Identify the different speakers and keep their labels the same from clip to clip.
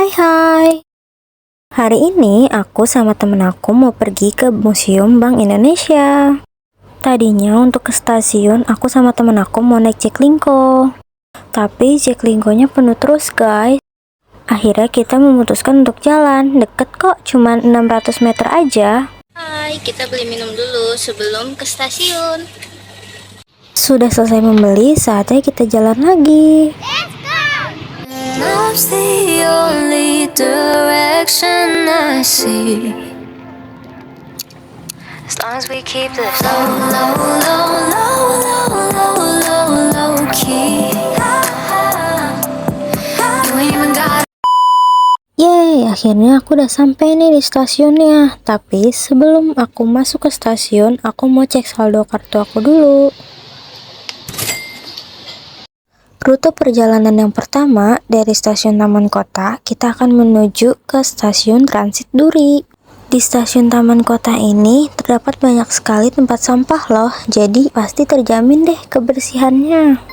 Speaker 1: Hai. Hari ini aku sama temen aku mau pergi ke Museum Bank Indonesia. Tadinya untuk ke stasiun aku sama temen aku mau naik Jaklingko. Tapi Jaklingkonya penuh terus guys. Akhirnya kita memutuskan untuk jalan. Deket kok, cuma 600 meter aja.
Speaker 2: Hai, kita beli minum dulu sebelum ke stasiun.
Speaker 1: Sudah selesai membeli, saatnya kita jalan lagi.
Speaker 2: Love's the only direction I see. As long as we keep this low key. You ain't even got.
Speaker 1: Yeay, akhirnya aku udah sampai nih di stasiunnya. Tapi sebelum aku masuk ke stasiun, aku mau cek saldo kartu aku dulu. Rute perjalanan yang pertama dari stasiun Taman Kota, kita akan menuju ke stasiun Transit Duri. Di stasiun Taman Kota ini terdapat banyak sekali tempat sampah loh, jadi pasti terjamin deh kebersihannya.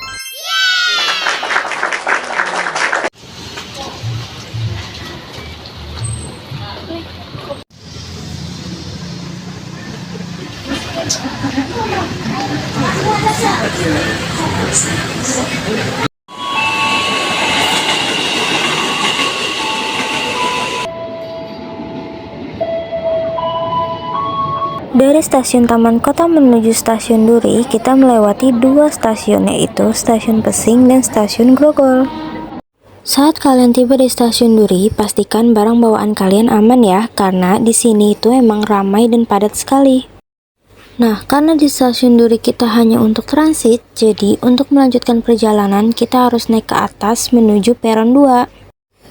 Speaker 1: Dari stasiun Taman Kota menuju stasiun Duri, kita melewati dua stasiun, yaitu stasiun Pesing dan stasiun Grogol. Saat kalian tiba di stasiun Duri, pastikan barang bawaan kalian aman ya, karena di sini itu emang ramai dan padat sekali. Nah, karena di stasiun Duri kita hanya untuk transit, jadi untuk melanjutkan perjalanan kita harus naik ke atas menuju peron 2.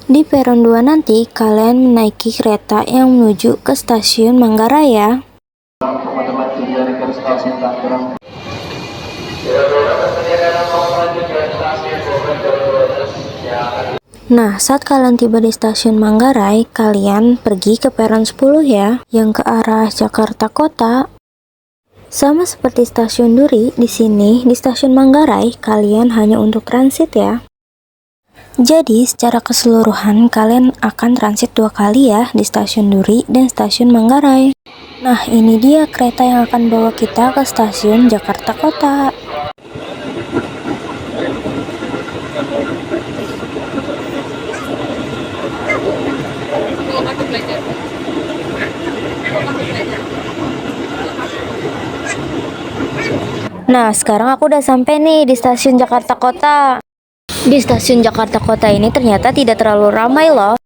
Speaker 1: Di peron 2 nanti kalian menaiki kereta yang menuju ke stasiun Manggarai. Nah, saat kalian tiba di stasiun Manggarai, kalian pergi ke peron 10 ya, yang ke arah Jakarta Kota. Sama seperti stasiun Duri, di sini di stasiun Manggarai kalian hanya untuk transit ya. Jadi secara keseluruhan kalian akan transit 2 kali ya di stasiun Duri dan stasiun Manggarai. Nah, ini dia kereta yang akan bawa kita ke stasiun Jakarta Kota. Nah, sekarang aku udah sampai nih di stasiun Jakarta Kota. Di stasiun Jakarta Kota ini ternyata tidak terlalu ramai loh.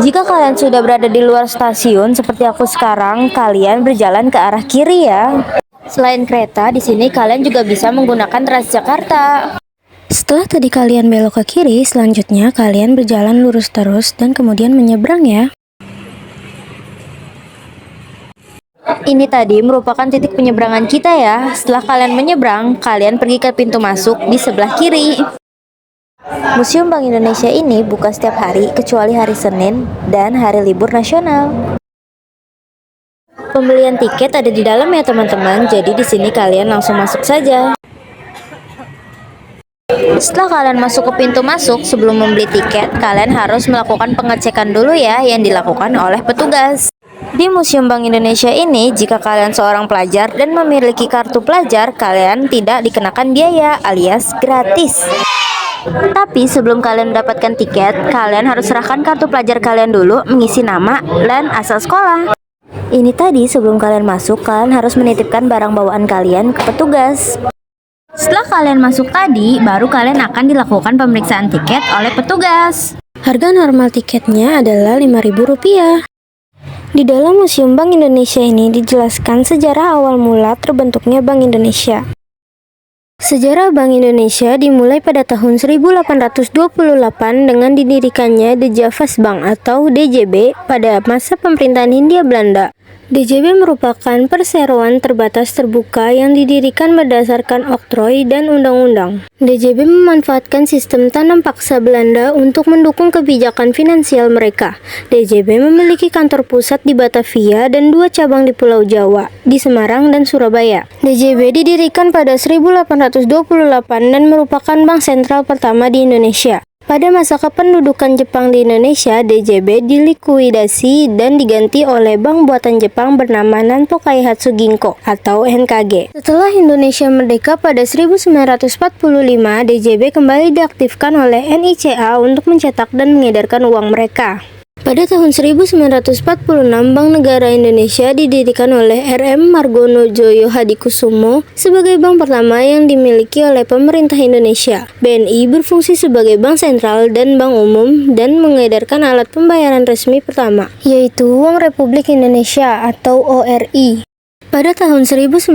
Speaker 1: Jika kalian sudah berada di luar stasiun seperti aku sekarang, kalian berjalan ke arah kiri ya. Selain kereta, di sini kalian juga bisa menggunakan Transjakarta. Setelah tadi kalian belok ke kiri, selanjutnya kalian berjalan lurus terus dan kemudian menyeberang ya. Ini tadi merupakan titik penyeberangan kita ya. Setelah kalian menyeberang, kalian pergi ke pintu masuk di sebelah kiri. Museum Bank Indonesia ini buka setiap hari kecuali hari Senin dan hari libur nasional. Pembelian tiket ada di dalam ya teman-teman, jadi di sini kalian langsung masuk saja. Setelah kalian masuk ke pintu masuk, sebelum membeli tiket, kalian harus melakukan pengecekan dulu ya yang dilakukan oleh petugas. Di Museum Bank Indonesia ini, jika kalian seorang pelajar dan memiliki kartu pelajar, kalian tidak dikenakan biaya alias gratis. Tapi sebelum kalian mendapatkan tiket, kalian harus serahkan kartu pelajar kalian dulu, mengisi nama dan asal sekolah. Ini tadi sebelum kalian masuk, kalian harus menitipkan barang bawaan kalian ke petugas. Setelah kalian masuk tadi, baru kalian akan dilakukan pemeriksaan tiket oleh petugas. Harga normal tiketnya adalah Rp5.000. Di dalam Museum Bank Indonesia ini dijelaskan sejarah awal mula terbentuknya Bank Indonesia. Sejarah Bank Indonesia dimulai pada tahun 1828 dengan didirikannya The Javas Bank atau DJB pada masa pemerintahan Hindia Belanda. DJB merupakan perseroan terbatas terbuka yang didirikan berdasarkan oktroy dan undang-undang. DJB memanfaatkan sistem tanam paksa Belanda untuk mendukung kebijakan finansial mereka. DJB memiliki kantor pusat di Batavia dan 2 cabang di Pulau Jawa, di Semarang dan Surabaya. DJB didirikan pada 1828 dan merupakan bank sentral pertama di Indonesia. Pada masa kependudukan Jepang di Indonesia, DJB dilikuidasi dan diganti oleh bank buatan Jepang bernama Nanto Kaihatsu Ginko atau NKG. Setelah Indonesia merdeka pada 1945, DJB kembali diaktifkan oleh NICA untuk mencetak dan mengedarkan uang mereka. Pada tahun 1946, Bank Negara Indonesia didirikan oleh RM Margono Joyo Hadikusumo sebagai bank pertama yang dimiliki oleh pemerintah Indonesia. BNI berfungsi sebagai bank sentral dan bank umum dan mengedarkan alat pembayaran resmi pertama, yaitu Uang Republik Indonesia atau ORI. Pada tahun 1951,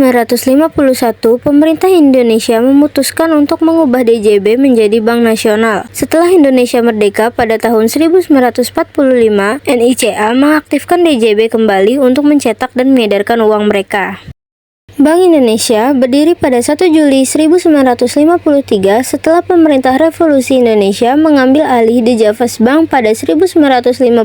Speaker 1: pemerintah Indonesia memutuskan untuk mengubah DJB menjadi Bank Nasional. Setelah Indonesia merdeka pada tahun 1945, NICA mengaktifkan DJB kembali untuk mencetak dan mengedarkan uang mereka. Bank Indonesia berdiri pada 1 Juli 1953 setelah pemerintah Revolusi Indonesia mengambil alih The Javas Bank pada 1952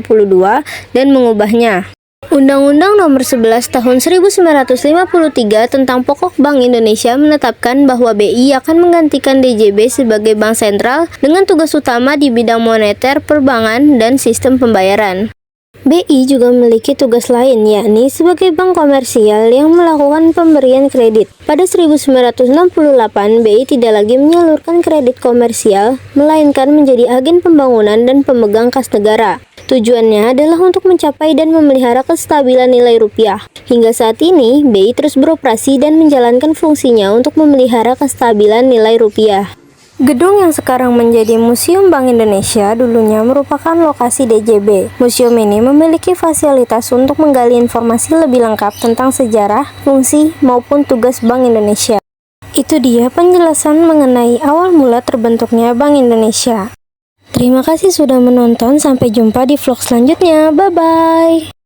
Speaker 1: dan mengubahnya. Undang-Undang Nomor 11 Tahun 1953 tentang Pokok Bank Indonesia menetapkan bahwa BI akan menggantikan DJB sebagai bank sentral dengan tugas utama di bidang moneter, perbankan, dan sistem pembayaran. BI juga memiliki tugas lain, yakni sebagai bank komersial yang melakukan pemberian kredit. Pada 1968, BI tidak lagi menyalurkan kredit komersial, melainkan menjadi agen pembangunan dan pemegang kas negara. Tujuannya adalah untuk mencapai dan memelihara kestabilan nilai rupiah. Hingga saat ini, BI terus beroperasi dan menjalankan fungsinya untuk memelihara kestabilan nilai rupiah. Gedung yang sekarang menjadi Museum Bank Indonesia dulunya merupakan lokasi DJB. Museum ini memiliki fasilitas untuk menggali informasi lebih lengkap tentang sejarah, fungsi, maupun tugas Bank Indonesia. Itu dia penjelasan mengenai awal mula terbentuknya Bank Indonesia. Terima kasih sudah menonton, sampai jumpa di vlog selanjutnya. Bye-bye.